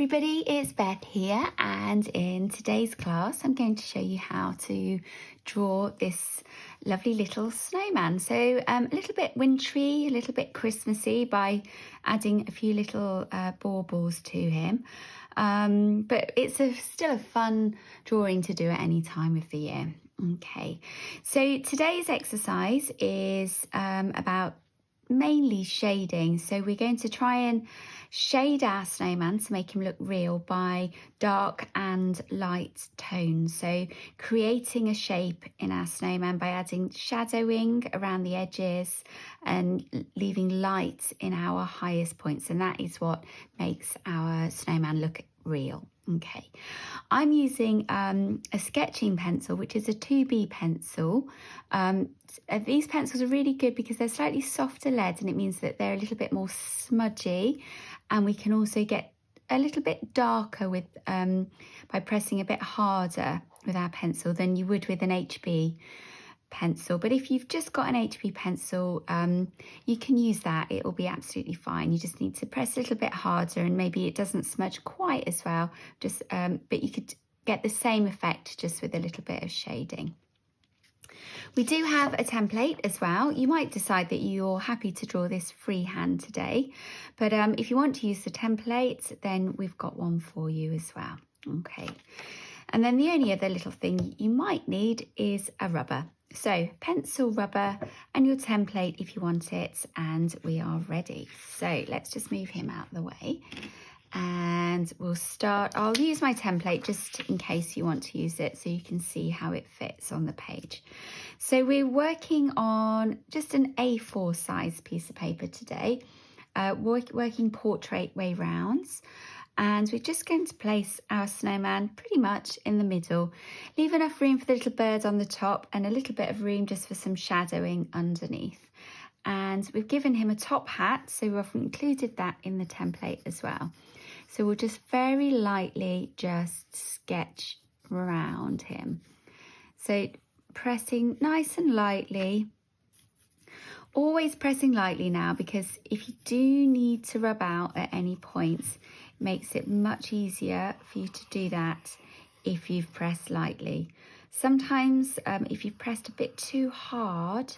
everybody, it's Beth here, and in today's class I'm going to show you how to draw this lovely little snowman. So a little bit wintry, a little bit Christmassy by adding a few little baubles to him. But it's still a fun drawing to do at any time of the year. Okay, so today's exercise is about mainly shading. So we're going to try and shade our snowman to make him look real by dark and light tones. So creating a shape in our snowman by adding shadowing around the edges and leaving light in our highest points, and that is what makes our snowman look real. Okay, I'm using a sketching pencil, which is a 2B pencil. These pencils are really good because they're slightly softer lead, and it means that they're a little bit more smudgy, and we can also get a little bit darker with by pressing a bit harder with our pencil than you would with an HB pencil. But if you've just got an HB pencil, you can use that. It will be absolutely fine. You just need to press a little bit harder, and maybe it doesn't smudge quite as well, just but you could get the same effect just with a little bit of shading. We do have a template as well. You might decide that you're happy to draw this freehand today, but if you want to use the template, then we've got one for you as well. Okay, and then the only other little thing you might need is a rubber. So pencil, rubber, and your template if you want it, and we are ready. So let's just move him out of the way, and we'll start. I'll use my template just in case you want to use it so you can see how it fits on the page. So we're working on just an A4 size piece of paper today, working portrait way rounds. And we're just going to place our snowman pretty much in the middle. Leave enough room for the little bird on the top and a little bit of room just for some shadowing underneath. And we've given him a top hat, so we've included that in the template as well. So we'll just very lightly just sketch around him. So pressing nice and lightly. Always pressing lightly now, because if you do need to rub out at any points, it makes it much easier for you to do that if you've pressed lightly. Sometimes if you've pressed a bit too hard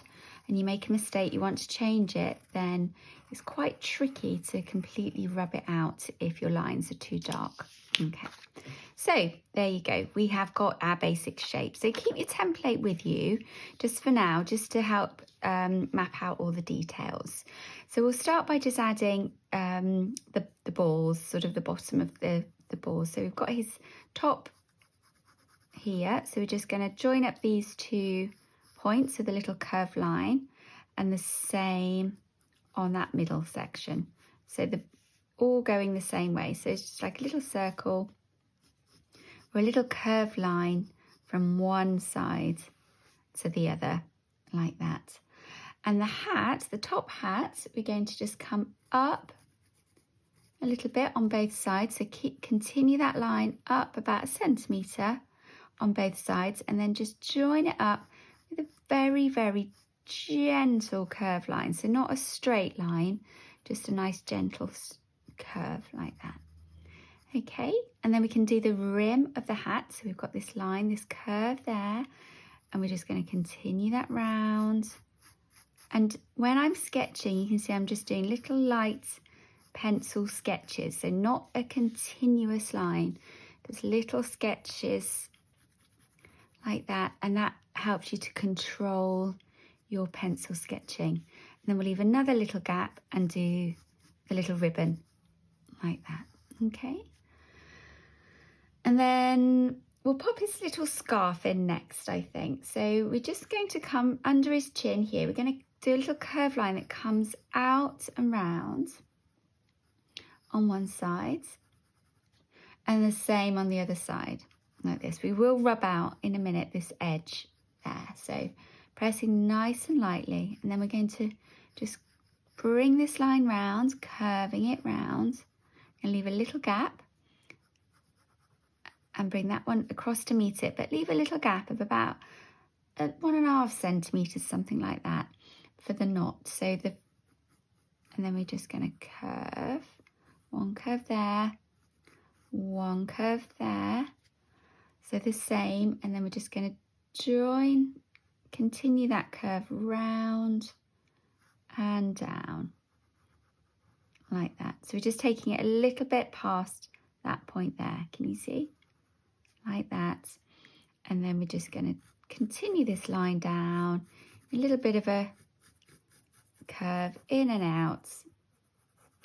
and you make a mistake, you want to change it, then it's quite tricky to completely rub it out if your lines are too dark. Okay, so there you go. We have got our basic shape. So keep your template with you just for now, just to help map out all the details. So we'll start by just adding the balls, sort of the bottom of the balls. So we've got his top here. So we're just going to join up these 2 points with a little curved line, and the same on that middle section. So all going the same way. So it's just like a little circle or a little curved line from one side to the other, like that. And the hat, the top hat, we're going to just come up a little bit on both sides. So continue that line up about 1 centimetre on both sides, and then just join it up with a very, very gentle curved line. So not a straight line, just a nice gentle curve like that. Okay, and then we can do the rim of the hat. So we've got this line, this curve there, and we're just going to continue that round. And when I'm sketching, you can see I'm just doing little light pencil sketches, so not a continuous line, just little sketches like that, and that helps you to control your pencil sketching. And then we'll leave another little gap and do the little ribbon like that. Okay, and then we'll pop his little scarf in next, I think. So we're just going to come under his chin here. We're going to do a little curved line that comes out and round on one side, and the same on the other side, like this. We will rub out in a minute this edge there. So pressing nice and lightly, and then we're going to just bring this line round, curving it round, and leave a little gap, and bring that one across to meet it, but leave a little gap of about 1.5 centimetres, something like that, for the knot. So and then we're just going to curve, one curve there, one curve there. So the same, and then we're just going to join, continue that curve round and down like that. So we're just taking it a little bit past that point there. Can you see? Like that. And then we're just going to continue this line down, a little bit of a curve in and out.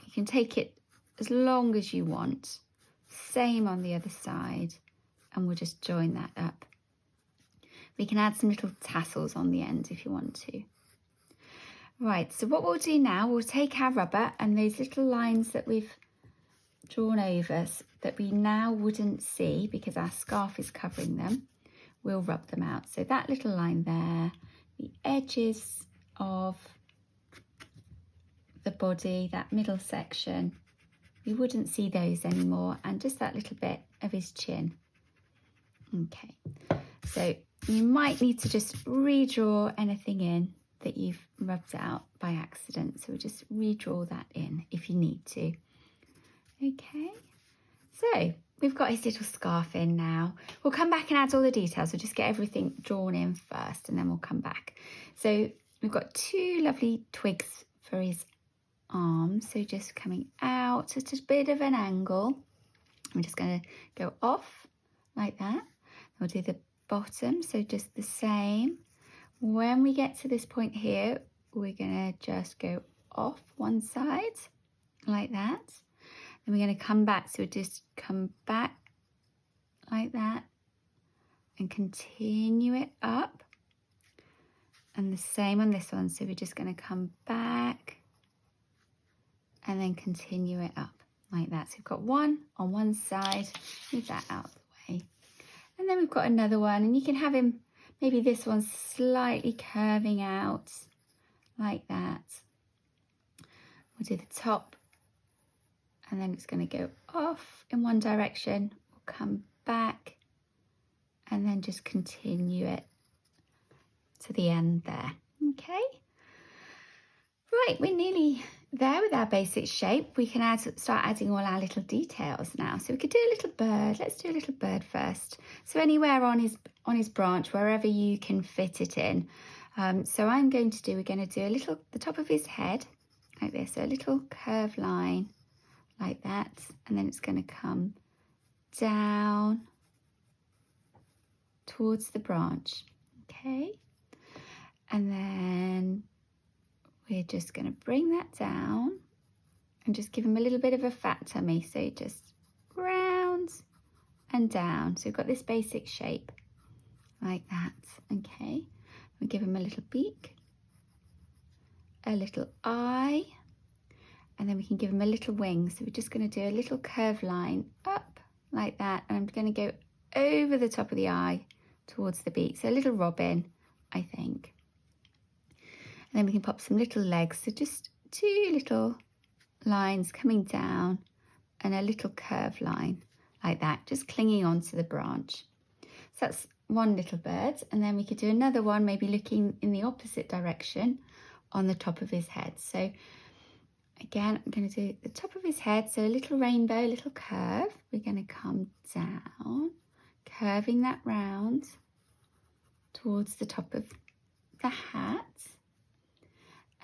You can take it as long as you want. Same on the other side, and we'll just join that up. We can add some little tassels on the end if you want to. Right, so what we'll do now, we'll take our rubber and those little lines that we've drawn over that we now wouldn't see because our scarf is covering them, we'll rub them out. So that little line there, the edges of the body, that middle section, you wouldn't see those anymore, and just that little bit of his chin. Okay, so you might need to just redraw anything in that you've rubbed out by accident. So we'll just redraw that in if you need to. Okay, so we've got his little scarf in now. We'll come back and add all the details. We'll just get everything drawn in first and then we'll come back. So we've got two lovely twigs for his arms. So just coming out at a bit of an angle. I'm just going to go off like that. We'll do the bottom, so just the same. When we get to this point here, we're going to just go off one side like that. Then we're going to come back, so just come back like that and continue it up. And the same on this one, so we're just going to come back and then continue it up like that. So we've got one on one side, move that out of the way. And then we've got another one, and you can have him, maybe this one's slightly curving out like that. We'll do the top, and then it's going to go off in one direction. We'll come back and then just continue it to the end there. Okay. Right, we're nearly there with our basic shape. We can start adding all our little details now. So we could do a little bird. Let's do a little bird first. So anywhere on his branch, wherever you can fit it in. So we're going to do the top of his head like this, so a little curved line like that, and then it's going to come down towards the branch. Okay, and then we're just going to bring that down and just give him a little bit of a fat tummy. So just round and down. So we've got this basic shape like that. Okay, we give him a little beak, a little eye, and then we can give him a little wing. So we're just going to do a little curved line up like that. And I'm going to go over the top of the eye towards the beak. So a little robin, I think. And then we can pop some little legs, so just two little lines coming down and a little curved line like that, just clinging onto the branch. So that's one little bird, and then we could do another one, maybe looking in the opposite direction on the top of his head. So again, I'm going to do the top of his head, so a little rainbow, a little curve. We're going to come down, curving that round towards the top of the hat.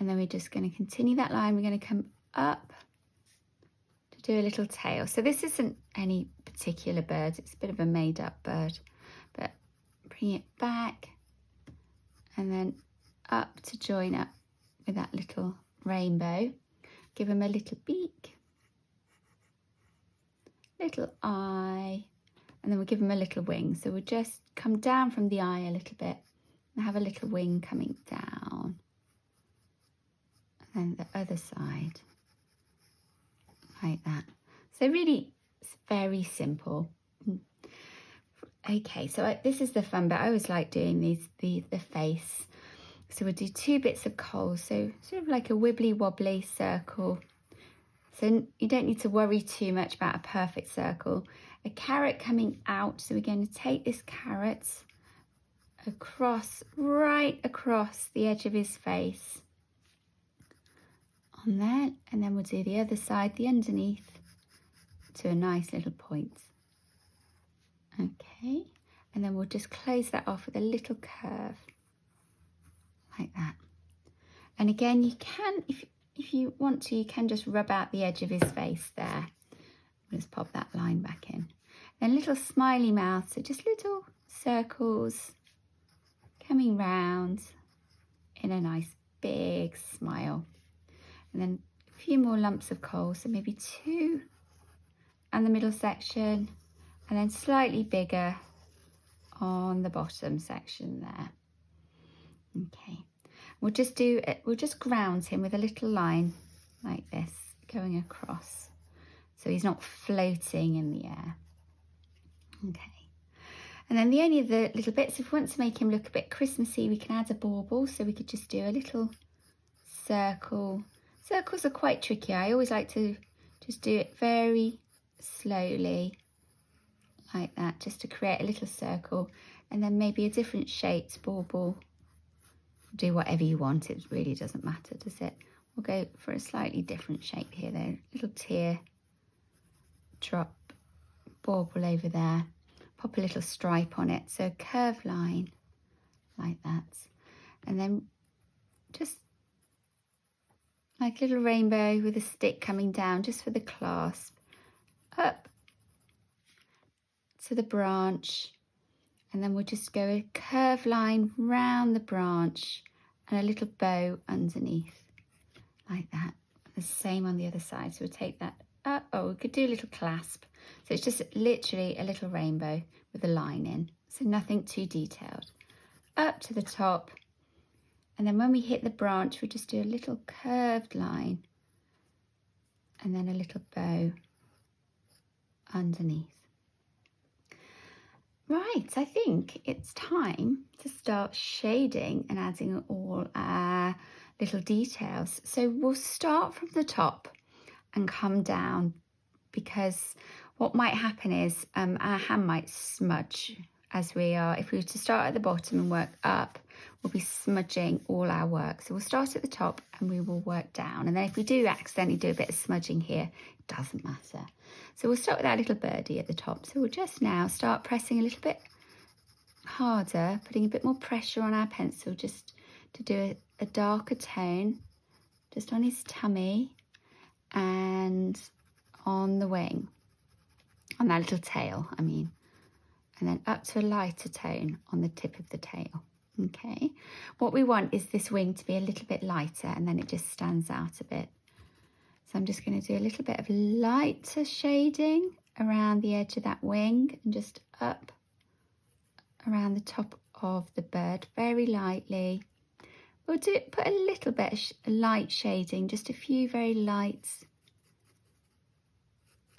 And then we're just going to continue that line. We're going to come up to do a little tail. So this isn't any particular bird. It's a bit of a made-up bird. But bring it back and then up to join up with that little rainbow. Give him a little beak, little eye, and then we'll give him a little wing. So we'll just come down from the eye a little bit and have a little wing coming down. And the other side like that. So really it's very simple. Okay, so this is the fun bit. I always like doing the face. So we'll do two bits of coal, so sort of like a wibbly wobbly circle. So you don't need to worry too much about a perfect circle. A carrot coming out, so we're going to take this carrot right across the edge of his face. On that, and then we'll do the other side, the underneath, to a nice little point. Okay, and then we'll just close that off with a little curve like that. And again, you can, if you want to, you can just rub out the edge of his face there. Just pop that line back in. Then little smiley mouth, so just little circles coming round in a nice big smile. And then a few more lumps of coal, so maybe 2 on the middle section, and then slightly bigger on the bottom section there. Okay, we'll just ground him with a little line like this going across, so he's not floating in the air. Okay, and then the only other little bits, if we want to make him look a bit Christmassy, we can add a bauble, so we could just do a little circle. Circles are quite tricky. I always like to just do it very slowly like that, just to create a little circle, and then maybe a different shaped bauble. Do whatever you want, it really doesn't matter, does it? We'll go for a slightly different shape here though. Little tear drop bauble over there, pop a little stripe on it, so a curved line like that, and then just like a little rainbow with a stick coming down just for the clasp, up to the branch, and then we'll just go a curved line round the branch and a little bow underneath like that. The same on the other side, so we'll take that up. Oh, we could do a little clasp, so it's just literally a little rainbow with a line in, so nothing too detailed. Up to the top, and then when we hit the branch, we'll just do a little curved line and then a little bow underneath. Right, I think it's time to start shading and adding all our little details. So we'll start from the top and come down, because what might happen is our hand might smudge as we are. If we were to start at the bottom and work up, we'll be smudging all our work. So we'll start at the top and we will work down. And then if we do accidentally do a bit of smudging here, it doesn't matter. So we'll start with our little birdie at the top. So we'll just now start pressing a little bit harder, putting a bit more pressure on our pencil just to do a darker tone, just on his tummy and on the wing, on that little tail, I mean, and then up to a lighter tone on the tip of the tail. Okay, what we want is this wing to be a little bit lighter, and then it just stands out a bit. So I'm just going to do a little bit of lighter shading around the edge of that wing and just up around the top of the bird very lightly. We'll put a little bit of light shading, just a few very light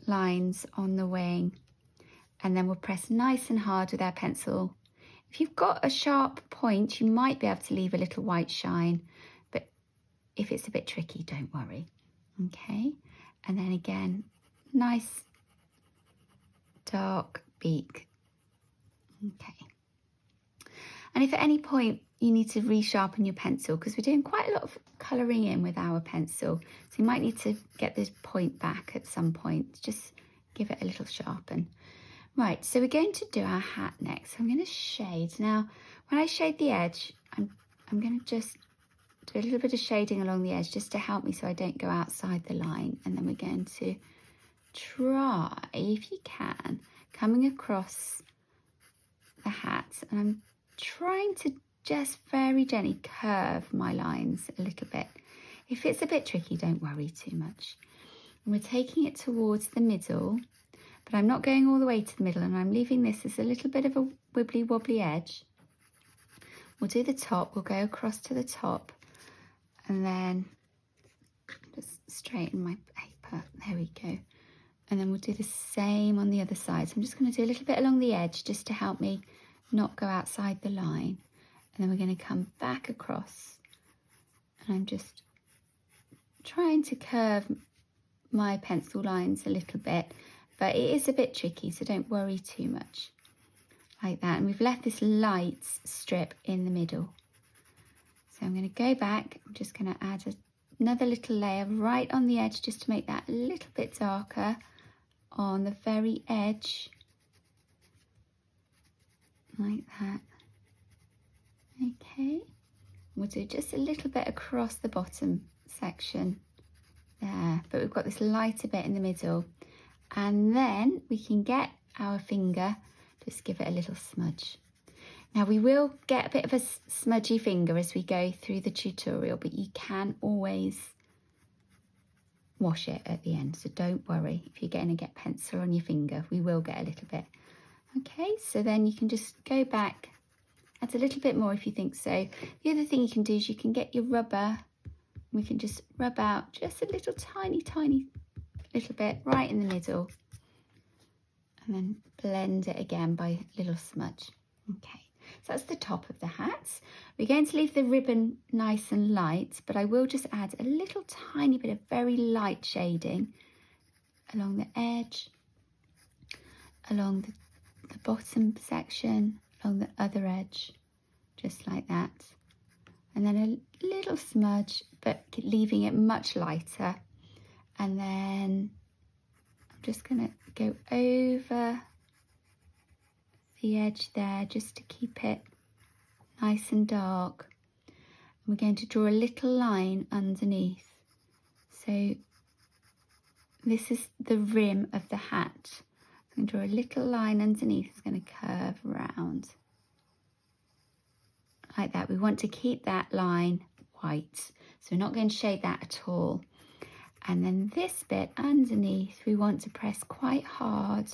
lines on the wing, and then we'll press nice and hard with our pencil. If you've got a sharp point, you might be able to leave a little white shine, but if it's a bit tricky, don't worry. Okay, and then again, nice dark beak. Okay, and if at any point you need to resharpen your pencil, because we're doing quite a lot of colouring in with our pencil, so you might need to get this point back at some point. Just give it a little sharpen. Right, so we're going to do our hat next. So I'm going to shade. Now, when I shade the edge, I'm going to just do a little bit of shading along the edge just to help me so I don't go outside the line. And then we're going to try, if you can, coming across the hat. And I'm trying to just very gently curve my lines a little bit. If it's a bit tricky, don't worry too much. And we're taking it towards the middle, but I'm not going all the way to the middle, and I'm leaving this as a little bit of a wibbly wobbly edge. We'll do the top, we'll go across to the top, and then just straighten my paper. There we go. And then we'll do the same on the other side. So I'm just going to do a little bit along the edge just to help me not go outside the line. And then we're going to come back across, and I'm just trying to curve my pencil lines a little bit, but it is a bit tricky, so don't worry too much. Like that, and we've left this light strip in the middle. So I'm going to go back, I'm just going to add another little layer right on the edge just to make that a little bit darker on the very edge, like that. Okay, we'll do just a little bit across the bottom section there, but we've got this lighter bit in the middle, and then we can get our finger, just give it a little smudge. Now we will get a bit of a smudgy finger as we go through the tutorial, but you can always wash it at the end, so don't worry if you're going to get pencil on your finger. We will get a little bit. Okay, so then you can just go back, add a little bit more if you think so. The other thing you can do is you can get your rubber. We can just rub out just a little tiny little bit right in the middle, and then blend it again by a little smudge. Okay, so that's the top of the hat. We're going to leave the ribbon nice and light, but I will just add a little tiny bit of very light shading along the edge, along the bottom section, along the other edge, just like that. And then a little smudge, but leaving it much lighter. And then I'm just going to go over the edge there just to keep it nice and dark. And we're going to draw a little line underneath. So this is the rim of the hat. I'm going to draw a little line underneath. It's going to curve around like that. We want to keep that line white, so we're not going to shade that at all. And then this bit underneath, we want to press quite hard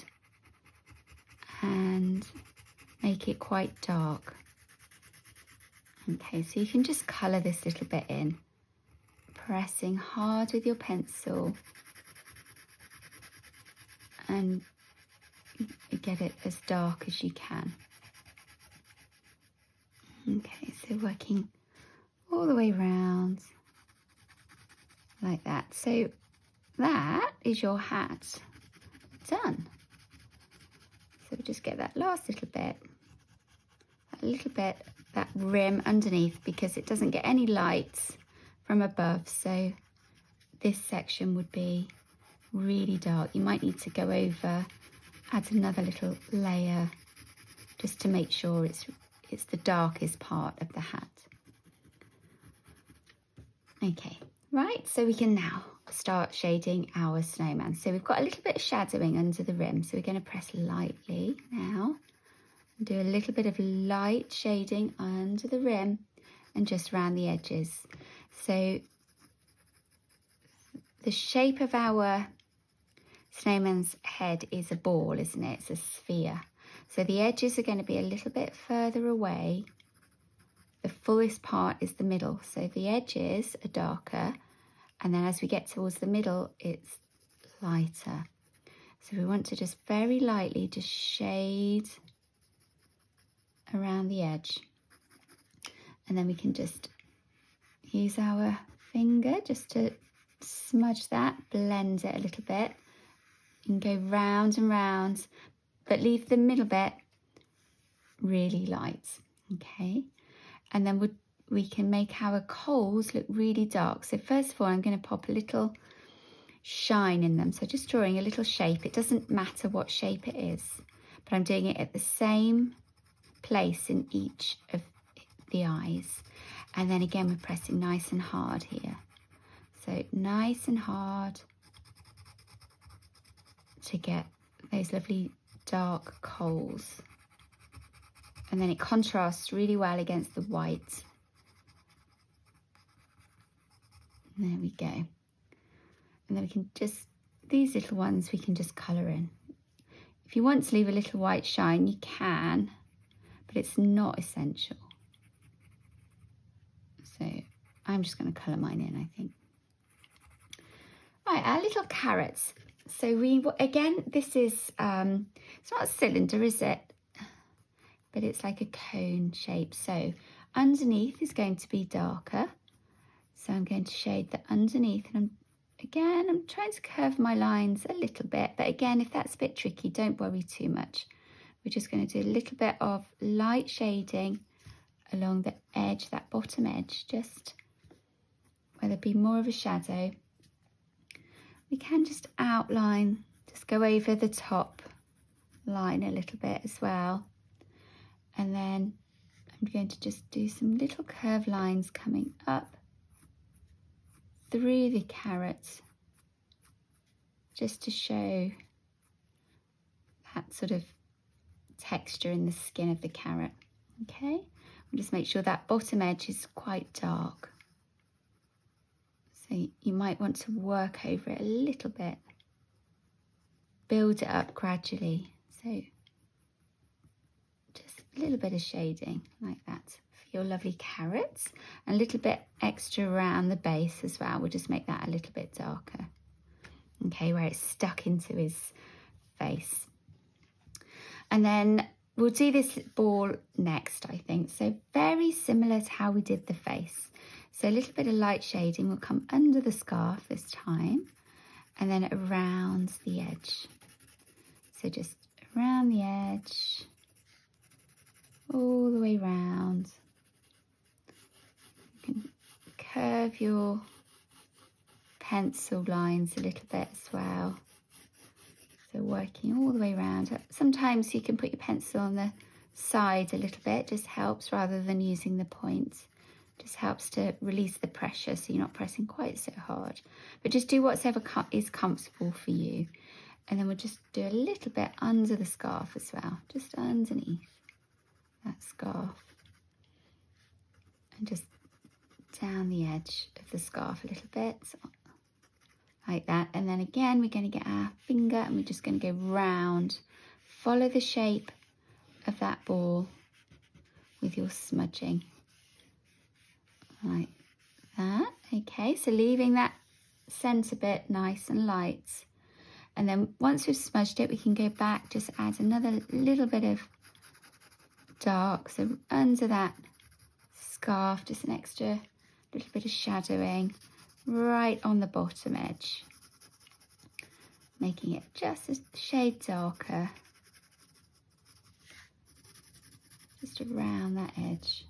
and make it quite dark. Okay, so you can just colour this little bit in, pressing hard with your pencil, and get it as dark as you can. Okay, so working all the way round like that. So that is your hat done. So just get that last little bit, that rim underneath, because it doesn't get any light from above. So this section would be really dark. You might need to go over, add another little layer just to make sure it's the darkest part of the hat. Okay, right, so we can now start shading our snowman. So we've got a little bit of shadowing under the rim, so we're going to press lightly now and do a little bit of light shading under the rim and just around the edges. So the shape of our snowman's head is a ball, isn't it? It's a sphere. So the edges are going to be a little bit further away. The fullest part is the middle. So the edges are darker, and then as we get towards the middle, it's lighter. So we want to just very lightly just shade around the edge. And then we can just use our finger just to smudge that, blend it a little bit, and go round and round, but leave the middle bit really light. Okay, and then we can make our coals look really dark. So first of all, I'm going to pop a little shine in them. So just drawing a little shape. It doesn't matter what shape it is, but I'm doing it at the same place in each of the eyes. And then again, we're pressing nice and hard here. So nice and hard to get those lovely dark coals. And then it contrasts really well against the white. There we go. And then we can just, these little ones we can just colour in. If you want to leave a little white shine, you can, but it's not essential. So I'm just going to colour mine in, I think. Right, our little carrots. So again, this is, it's not a cylinder, is it? But it's like a cone shape. So underneath is going to be darker. So I'm going to shade the underneath, and I'm trying to curve my lines a little bit, but again, if that's a bit tricky, don't worry too much. We're just going to do a little bit of light shading along the edge, that bottom edge, just where there'd be more of a shadow. We can just outline, just go over the top line a little bit as well. And then I'm going to just do some little curved lines coming up through the carrot, just to show that sort of texture in the skin of the carrot. Okay, we'll just make sure that bottom edge is quite dark. So you might want to work over it a little bit, build it up gradually. So just a little bit of shading like that for your lovely carrots, and a little bit extra around the base as well. We'll just make that a little bit darker. Okay, where it's stuck into his face. And then we'll do this ball next, I think. So very similar to how we did the face. So a little bit of light shading will come under the scarf this time, and then around the edge. So just around the edge, all the way round. You can curve your pencil lines a little bit as well. So working all the way around. Sometimes you can put your pencil on the side a little bit, just helps, rather than using the point. Just helps to release the pressure so you're not pressing quite so hard. But just do whatever is comfortable for you. And then we'll just do a little bit under the scarf as well, just underneath that scarf. And just down the edge of the scarf a little bit, like that. And then again, we're going to get our finger and we're just going to go round. Follow the shape of that ball with your smudging. Like that. Okay, so leaving that centre bit nice and light. And then once we've smudged it, we can go back, just add another little bit of dark. So under that scarf, just an extra little bit of shadowing right on the bottom edge, making it just a shade darker, just around that edge,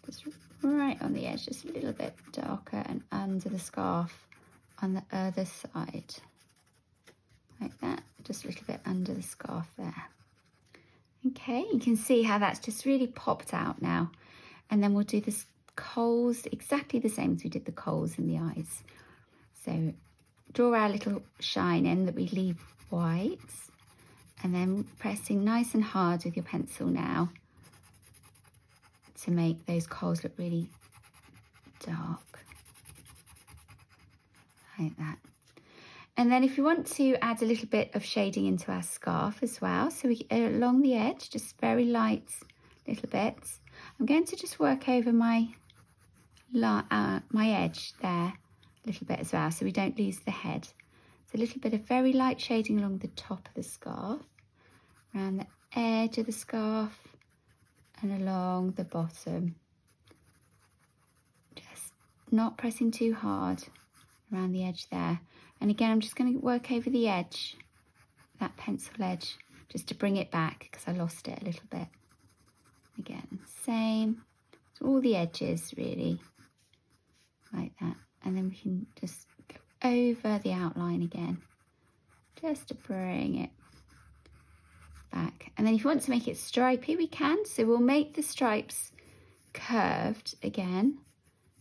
just right on the edge, just a little bit darker, and under the scarf on the other side, like that, just a little bit under the scarf there. Okay, you can see how that's just really popped out now. And then we'll do this coals exactly the same as we did the coals in the eyes. So draw our little shine in that we leave white, and then pressing nice and hard with your pencil now to make those coals look really dark, like that. And then if you want to add a little bit of shading into our scarf as well, so we along the edge, just very light little bits. I'm going to just work over my edge there a little bit as well, so we don't lose the head. So a little bit of very light shading along the top of the scarf, around the edge of the scarf, and along the bottom. Just not pressing too hard around the edge there. And again, I'm just going to work over the edge, that pencil edge, just to bring it back because I lost it a little bit. Again, same, so all the edges really, like that. And then we can just go over the outline again, just to bring it back. And then if you want to make it stripy, we can. So we'll make the stripes curved again,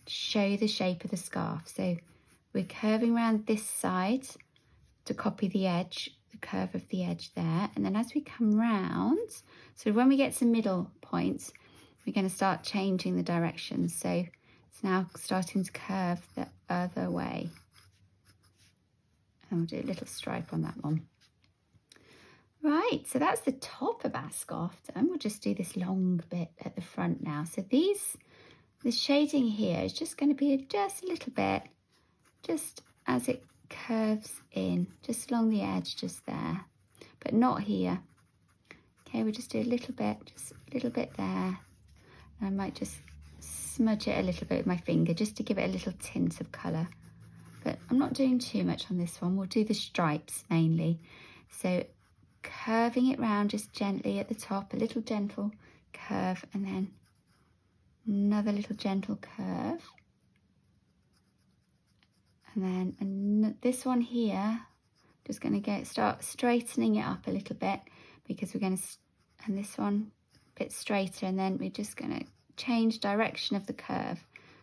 to show the shape of the scarf. So we're curving around this side to copy the edge, the curve of the edge there. And then as we come round, so when we get to middle points, we're going to start changing the direction. So it's now starting to curve the other way. And we'll do a little stripe on that one. Right, so that's the top of our scarf done. We'll just do this long bit at the front now. So the shading here is just going to be just a little bit, just as it curves in, just along the edge, just there, but not here. Okay, we'll just do a little bit, just a little bit there. And I might just smudge it a little bit with my finger, just to give it a little tint of colour. But I'm not doing too much on this one. We'll do the stripes mainly. So curving it round just gently at the top, a little gentle curve, and then another little gentle curve. And then this one here, just going to start straightening it up a little bit, because we're going to, and this one a bit straighter, and then we're just going to change direction of the curve.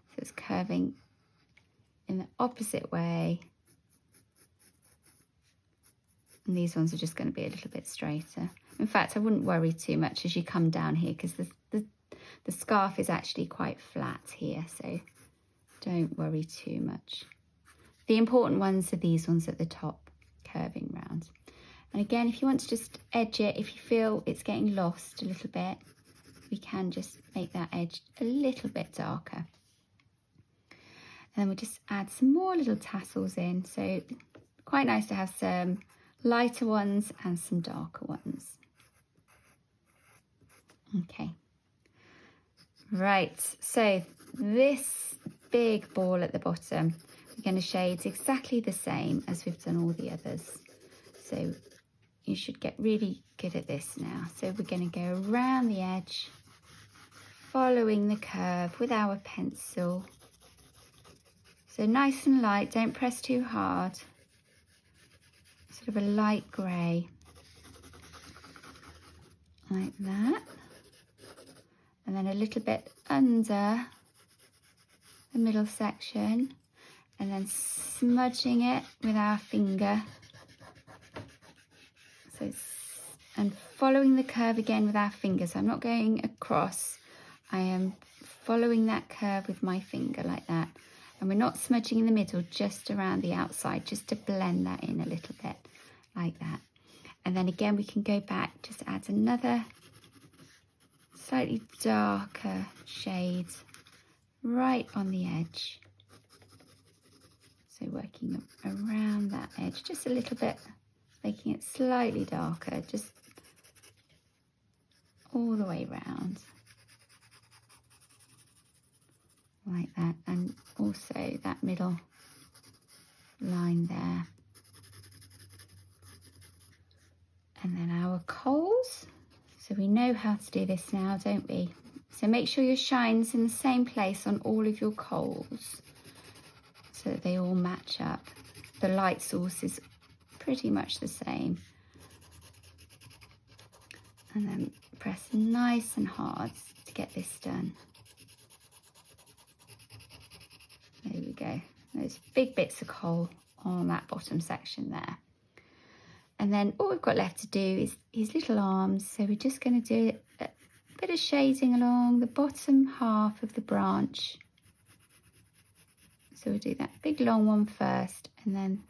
So it's curving in the opposite way. And these ones are just going to be a little bit straighter. In fact, I wouldn't worry too much as you come down here, because the scarf is actually quite flat here, so don't worry too much. The important ones are these ones at the top, curving round. And again, if you want to just edge it, if you feel it's getting lost a little bit, we can just make that edge a little bit darker. And then we'll just add some more little tassels in. So quite nice to have some lighter ones and some darker ones. Okay. Right, so this big ball at the bottom, we're going to shade exactly the same as we've done all the others. So you should get really good at this now. So we're going to go around the edge, following the curve with our pencil. So nice and light, don't press too hard. Sort of a light grey, like that. And then a little bit under the middle section, and then smudging it with our finger. So and following the curve again with our finger. So I'm not going across, I am following that curve with my finger like that. And we're not smudging in the middle, just around the outside, just to blend that in a little bit, like that. And then again, we can go back, just add another slightly darker shade right on the edge. So working around that edge, just a little bit, making it slightly darker, just all the way round. Like that, and also that middle line there. And then our coals. So we know how to do this now, don't we? So make sure your shine's in the same place on all of your coals, so that they all match up. The light source is pretty much the same. And then press nice and hard to get this done. There we go, those big bits of coal on that bottom section there. And then all we've got left to do is his little arms. So we're just going to do a bit of shading along the bottom half of the branch. So we'll do that big long one first, and then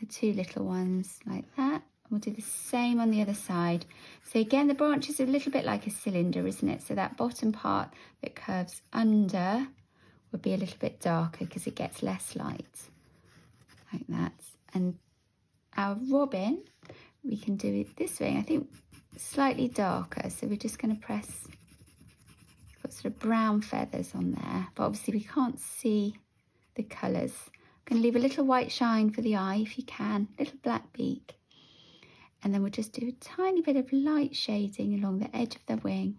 the two little ones like that. We'll do the same on the other side. So again, the branch is a little bit like a cylinder, isn't it? So that bottom part that curves under would be a little bit darker because it gets less light, like that. And our robin, we can do it this way. I think slightly darker. So we're just going to press, got sort of brown feathers on there, but obviously we can't see the colours. I'm going to leave a little white shine for the eye if you can, little black beak. And then we'll just do a tiny bit of light shading along the edge of the wing.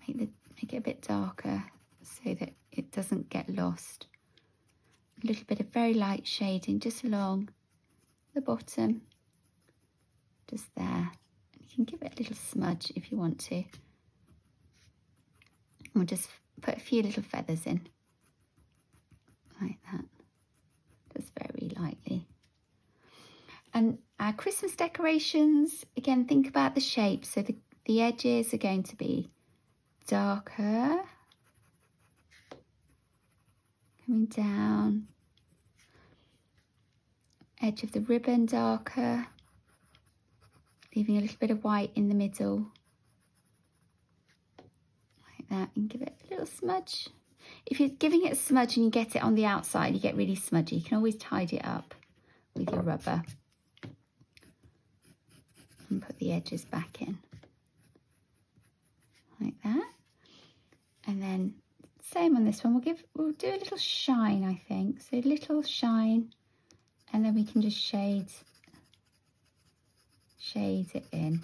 Make it a bit darker so that it doesn't get lost. A little bit of very light shading just along the bottom, just there. And you can give it a little smudge if you want to. And we'll just put a few little feathers in, like that, just very lightly. And our Christmas decorations, again, think about the shape. So the edges are going to be darker, coming down, edge of the ribbon darker, leaving a little bit of white in the middle, like that, and give it a little smudge. If you're giving it a smudge and you get it on the outside, you get really smudgy. You can always tidy it up with your rubber and put the edges back in, like that. And then same on this one, we'll do a little shine, I think. So a little shine, and then we can just shade it in.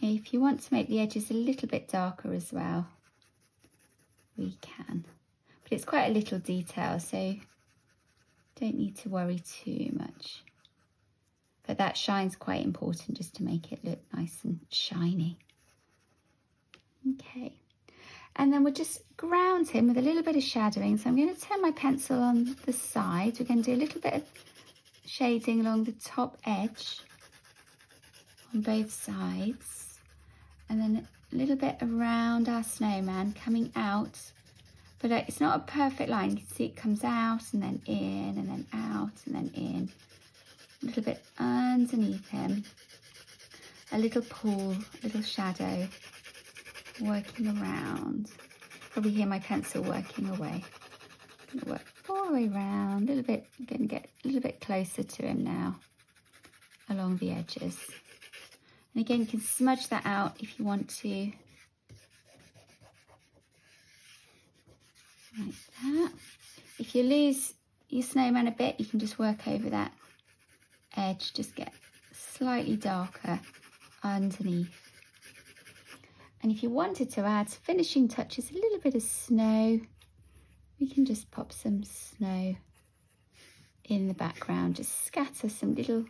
If you want to make the edges a little bit darker as well, we can. But it's quite a little detail, so don't need to worry too much. But that shine's quite important just to make it look nice and shiny. Okay. And then we'll just ground him with a little bit of shadowing. So I'm going to turn my pencil on the side. We're going to do a little bit of shading along the top edge on both sides. And then a little bit around our snowman coming out. But it's not a perfect line. You can see it comes out and then in and then out and then in. A little bit underneath him. A little pool, a little shadow. Working around. Probably hear my pencil working away. I'm going to work all the way around, a little bit, I'm going to get a little bit closer to him now, along the edges. And again, you can smudge that out if you want to. Like that. If you lose your snowman a bit, you can just work over that edge, just get slightly darker underneath. And if you wanted to add finishing touches, a little bit of snow, we can just pop some snow in the background, just scatter some little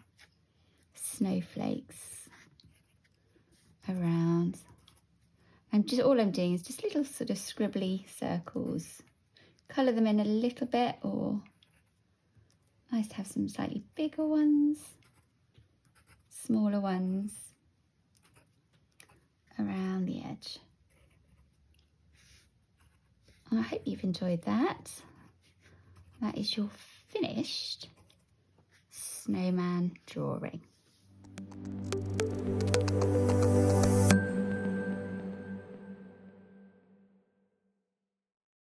snowflakes around. And just all I'm doing is just little sort of scribbly circles. Colour them in a little bit, or nice to have some slightly bigger ones, smaller ones around the edge. I hope you've enjoyed that. That is your finished snowman drawing.